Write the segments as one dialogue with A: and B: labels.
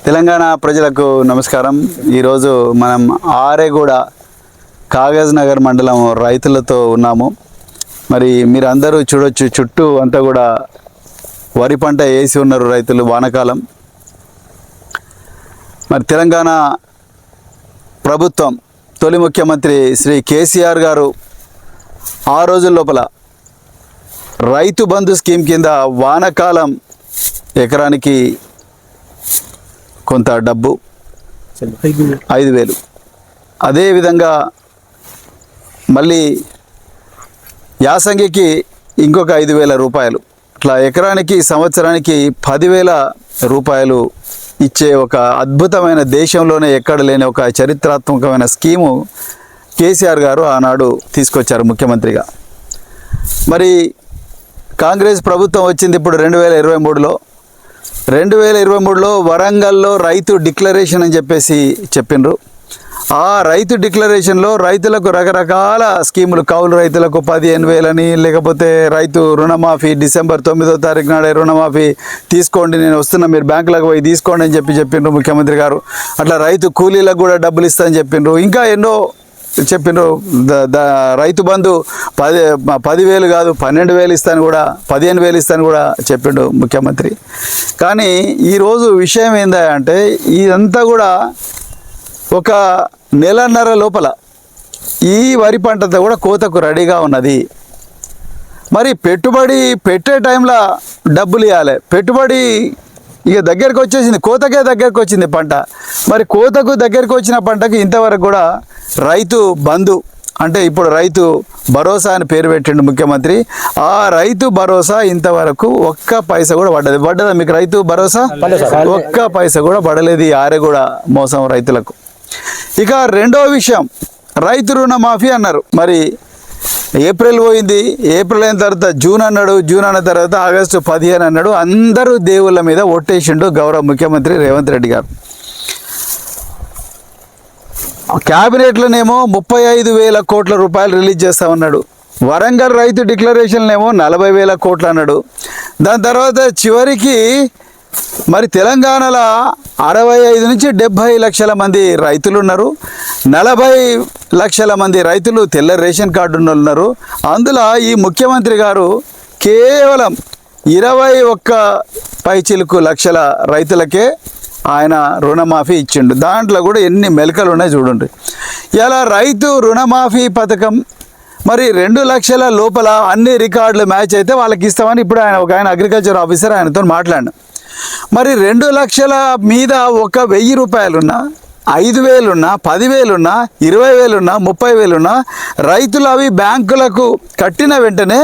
A: తెలంగాణ ప్రజలకు నమస్కారం. ఈరోజు మనం ఆరేగూడ కాగజ్ నగర్ మండలం రైతులతో ఉన్నాము. మరి మీరు అందరూ చూడొచ్చు, చుట్టూ అంతా కూడా వరి పంట వేసి ఉన్నారు రైతులు. వానాకాలం. మరి తెలంగాణ ప్రభుత్వం తొలి ముఖ్యమంత్రి శ్రీ కేసీఆర్ గారు ఆ రోజుల లోపల రైతు బంధు స్కీమ్ కింద వానాకాలం ఎకరానికి కొంత డబ్బు 5,000, అదేవిధంగా మళ్ళీ యాసంగికి ఇంకొక 5,000 రూపాయలు, ఇట్లా ఎకరానికి సంవత్సరానికి 10,000 రూపాయలు ఇచ్చే ఒక అద్భుతమైన, దేశంలోనే ఎక్కడ లేని ఒక చరిత్రాత్మకమైన స్కీము కేసీఆర్ గారు ఆనాడు తీసుకొచ్చారు ముఖ్యమంత్రిగా. మరి కాంగ్రెస్ ప్రభుత్వం వచ్చింది ఇప్పుడు 2023లో. 2023లో వరంగల్లో రైతు డిక్లరేషన్ అని చెప్పేసి చెప్పిండ్రు. ఆ రైతు డిక్లరేషన్లో రైతులకు రకరకాల స్కీములు, కౌలు రైతులకు 15,000 అని, లేకపోతే రైతు రుణమాఫీ డిసెంబర్ 9వ తారీఖు నాడే రుణమాఫీ తీసుకోండి, నేను వస్తున్నా, మీరు బ్యాంకులకు పోయి తీసుకోండి అని చెప్పిండ్రు ముఖ్యమంత్రి గారు. అట్లా రైతు కూలీలకు కూడా డబ్బులు ఇస్తామని చెప్పిండ్రు. ఇంకా ఎన్నో చెప్పిండ్రు. రైతు బంధు 10,000 కాదు 12,000 ఇస్తాను కూడా, 15,000 ఇస్తాను కూడా చెప్పిండు ముఖ్యమంత్రి. కానీ ఈరోజు విషయం ఏంటంటే ఇదంతా కూడా ఒక నెలన్నర లోపల ఈ వరి పంటతో కూడా కోతకు రెడీగా ఉన్నది. మరి పెట్టుబడి పెట్టే టైంలో డబ్బులు ఇవ్వాలి. పెట్టుబడి ఇక దగ్గరికి వచ్చేసింది, కోతకే దగ్గరికి వచ్చింది పంట. మరి కోతకు దగ్గరికి వచ్చిన పంటకు ఇంతవరకు కూడా రైతు బంధు అంటే ఇప్పుడు రైతు భరోసా అని పేరు పెట్టిండు ముఖ్యమంత్రి. ఆ రైతు భరోసా ఇంతవరకు ఒక్క పైసా కూడా పడ్డదా మీకు? రైతు భరోసా ఒక్క పైసా కూడా పడలేదు. ఆరేగూడ మోసం రైతులకు. ఇక రెండో విషయం, రైతు రుణమాఫీ అన్నారు. మరి ఏప్రిల్ పోయింది, ఏప్రిల్ అయిన తర్వాత జూన్ అన్నాడు, జూన్ అన్న తర్వాత ఆగస్టు 15 అన్నాడు. అందరూ దేవుళ్ళ మీద ఒట్టేసిండు గౌరవ ముఖ్యమంత్రి రేవంత్ రెడ్డి గారు. క్యాబినెట్లోనేమో 35,000 కోట్ల రూపాయలు రిలీజ్ చేస్తామన్నాడు. వరంగల్ రైతు డిక్లరేషన్లేమో 40,000 కోట్లు అన్నాడు. దాని తర్వాత చివరికి మరి తెలంగాణలో 65 నుంచి 70 లక్షల మంది రైతులు ఉన్నారు. 40 లక్షల మంది రైతులు తెల్ల రేషన్ కార్డు ఉన్నారు. అందులో ఈ ముఖ్యమంత్రి గారు కేవలం 21 పైచిలుకు లక్షల రైతులకే ఆయన రుణమాఫీ ఇచ్చిండు. దాంట్లో కూడా ఎన్ని మెలకలు ఉన్నాయి చూడండి. ఇలా రైతు రుణమాఫీ పథకం మరి 2 లక్షల లోపల అన్ని రికార్డులు మ్యాచ్ అయితే వాళ్ళకి ఇస్తామని ఇప్పుడు ఆయన అగ్రికల్చర్ ఆఫీసర్ ఆయనతో మాట్లాడిన. మరి 2 లక్షల మీద ఒక 1,000 రూపాయలున్నా, 5,000 ఉన్నా, 10,000 ఉన్నా, 20,000 ఉన్నా, 30,000 ఉన్నా రైతులు అవి బ్యాంకులకు కట్టిన వెంటనే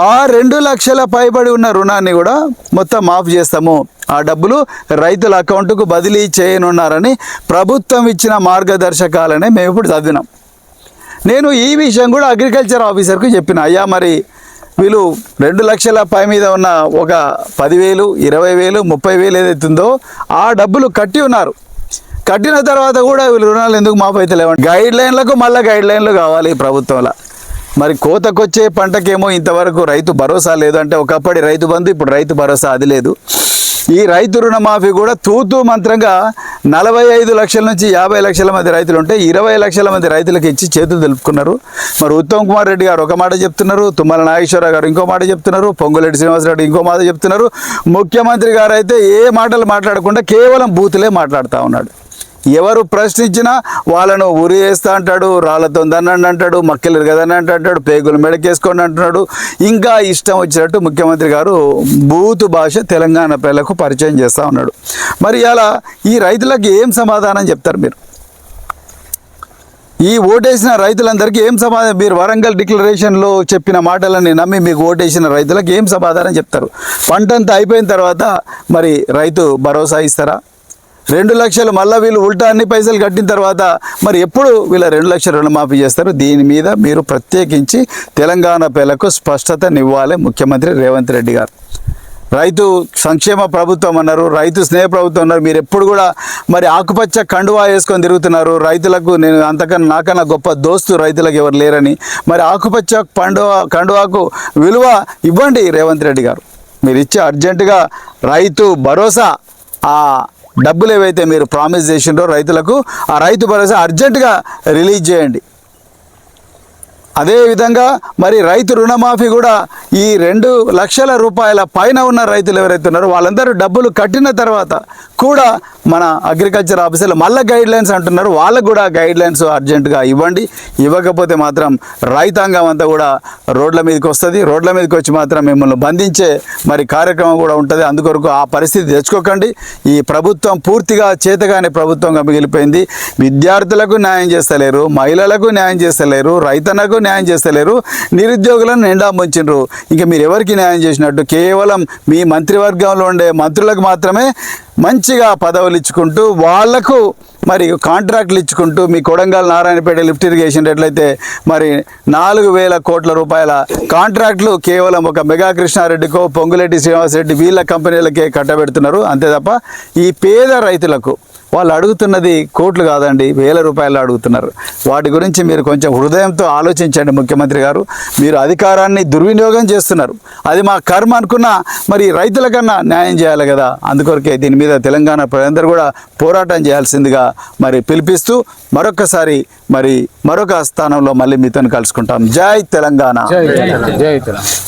A: ఆ 2 లక్షల పైబడి ఉన్న రుణాన్ని కూడా మొత్తం మాఫ్ చేస్తాము, ఆ డబ్బులు రైతుల అకౌంట్కు బదిలీ చేయనున్నారని ప్రభుత్వం ఇచ్చిన మార్గదర్శకాలనే మేము ఇప్పుడు చదివినాం. నేను ఈ విషయం కూడా అగ్రికల్చర్ ఆఫీసర్కు చెప్పిన, అయ్యా మరి వీళ్ళు 2 లక్షల పై మీద ఉన్న ఒక 10,000, 20,000, 30,000 ఏదైతుందో ఆ డబ్బులు కట్టి ఉన్నారు. కట్టిన తర్వాత కూడా వీళ్ళు రుణాలు ఎందుకు మాఫ్ అయితే లేవండి? గైడ్ లైన్లకు మళ్ళీ గైడ్ లైన్లు కావాలి ప్రభుత్వంలో. మరి కోతకొచ్చే పంటకేమో ఇంతవరకు రైతు భరోసా లేదు. అంటే ఒకప్పటి రైతు బంధు, ఇప్పుడు రైతు భరోసా అది లేదు. ఈ రైతు రుణమాఫీ కూడా తూతూ మంత్రంగా 45 లక్షల నుంచి 50 లక్షల మంది రైతులు ఉంటే 20 లక్షల మంది రైతులకు ఇచ్చి చేతులు తెలుపుకున్నారు. మరి ఉత్తమ్ కుమార్ రెడ్డి గారు ఒక మాట చెప్తున్నారు, తుమ్మల నాగేశ్వరరావు గారు ఇంకో మాట చెప్తున్నారు, పొంగులేటి శ్రీనివాసరెడ్డి ఇంకో మాట చెప్తున్నారు. ముఖ్యమంత్రి గారు అయితే ఏ మాటలు మాట్లాడకుండా కేవలం బూతులే మాట్లాడుతూ ఉన్నాడు. ఎవరు ప్రశ్నించినా వాళ్ళను ఉరి వేస్తా అంటాడు, రాళ్లతో దన్నండి అంటాడు, మక్కెలు కదండి అంటాడు, పేగులు మెడకేసుకోండి అంటున్నాడు. ఇంకా ఇష్టం వచ్చినట్టు ముఖ్యమంత్రి గారు బూతు భాష తెలంగాణ ప్రజలకు పరిచయం చేస్తూ ఉన్నాడు. మరి అలా ఈ రైతులకు ఏం సమాధానం చెప్తారు మీరు? ఈ ఓటేసిన రైతులందరికీ ఏం సమాధానం? మీరు వరంగల్ డిక్లరేషన్లో చెప్పిన మాటలని నమ్మి మీకు ఓటేసిన రైతులకు ఏం సమాధానం చెప్తారు? పంటంతా అయిపోయిన తర్వాత మరి రైతు భరోసా ఇస్తారా? 2 లక్షలు మళ్ళీ వీళ్ళు ఉల్టా అన్ని పైసలు కట్టిన తర్వాత మరి ఎప్పుడు వీళ్ళ 2 లక్షల రుణమాఫీ చేస్తారు? దీని మీద మీరు ప్రత్యేకించి తెలంగాణ ప్రజలకు స్పష్టతనివ్వాలి ముఖ్యమంత్రి రేవంత్ రెడ్డి గారు. రైతు సంక్షేమ ప్రభుత్వం అన్నారు, రైతు స్నేహ ప్రభుత్వం అన్నారు. మీరు ఎప్పుడు కూడా మరి ఆకుపచ్చ కండువా వేసుకొని తిరుగుతున్నారు. రైతులకు నేను అంతకన్నా నాకన్నా గొప్ప దోస్తు రైతులకు ఎవరు లేరని. మరి ఆకుపచ్చ కండువాకు విలువ ఇవ్వండి రేవంత్ రెడ్డి గారు. మీరు ఇచ్చే అర్జెంటుగా రైతు భరోసా ఆ డబ్బులు ఏవైతే మీరు ప్రామిస్ చేసిండ్రో రైతులకు ఆ రైతు భరోసా అర్జెంటుగా రిలీజ్ చేయండి. అదేవిధంగా మరి రైతు రుణమాఫీ కూడా ఈ 2 లక్షల రూపాయల పైన ఉన్న రైతులు ఎవరైతే ఉన్నారో వాళ్ళందరూ డబ్బులు కట్టిన తర్వాత కూడా మన అగ్రికల్చర్ ఆఫీసర్లు మళ్ళీ గైడ్ లైన్స్ అంటున్నారు, వాళ్ళకు కూడా గైడ్ లైన్స్ అర్జెంటుగా ఇవ్వండి. ఇవ్వకపోతే మాత్రం రైతాంగం అంతా కూడా రోడ్ల మీదకి వస్తుంది. రోడ్ల మీదకి వచ్చి మాత్రం మిమ్మల్ని బంధించే మరి కార్యక్రమం కూడా ఉంటుంది. అందుకొరకు ఆ పరిస్థితి తెచ్చుకోకండి. ఈ ప్రభుత్వం పూర్తిగా చేతగాని ప్రభుత్వంగా మిగిలిపోయింది. విద్యార్థులకు న్యాయం చేస్తలేరు, మహిళలకు న్యాయం చేస్తలేరు, రైతన్నకు న్యాయం చేస్తలేరు, నిరుద్యోగులను నిండా ముంచిండ్రు. ఇంకా మీరు ఎవరికి న్యాయం చేసినట్టు? కేవలం మీ మంత్రివర్గంలో ఉండే మంత్రులకు మాత్రమే మంచిగా పదవులు ఇచ్చుకుంటూ వాళ్లకు మరి కాంట్రాక్టులు ఇచ్చుకుంటూ మీ కొడంగల్ నారాయణపేట లిఫ్ట్ ఇరిగేషన్ ఎట్లయితే మరి 4,000 కోట్ల రూపాయల కాంట్రాక్టులు కేవలం ఒక మెగా కృష్ణారెడ్డికో పొంగులేటి శ్రీనివాసరెడ్డి వీళ్ళ కంపెనీలకే కట్టబెడుతున్నారు. అంతే తప్ప ఈ పేద రైతులకు వాళ్ళు అడుగుతున్నది కోట్లు కాదండి, 1,000 రూపాయలు అడుగుతున్నారు. వాటి గురించి మీరు కొంచెం హృదయంతో ఆలోచించండి ముఖ్యమంత్రి గారు. మీరు అధికారాన్ని దుర్వినియోగం చేస్తున్నారు. అది మా కర్మ అనుకున్నా మరి రైతుల కన్నా న్యాయం చేయాలి కదా. అందుకొరకే దీని మీద తెలంగాణ ప్రజలందరూ కూడా పోరాటం చేయాల్సిందిగా మరి పిలిపిస్తూ మరొకసారి మరి మరొక స్థానంలో మళ్ళీ మీతో కలుసుకుంటాం. జై తెలంగాణ.
B: జై తెలంగాణ.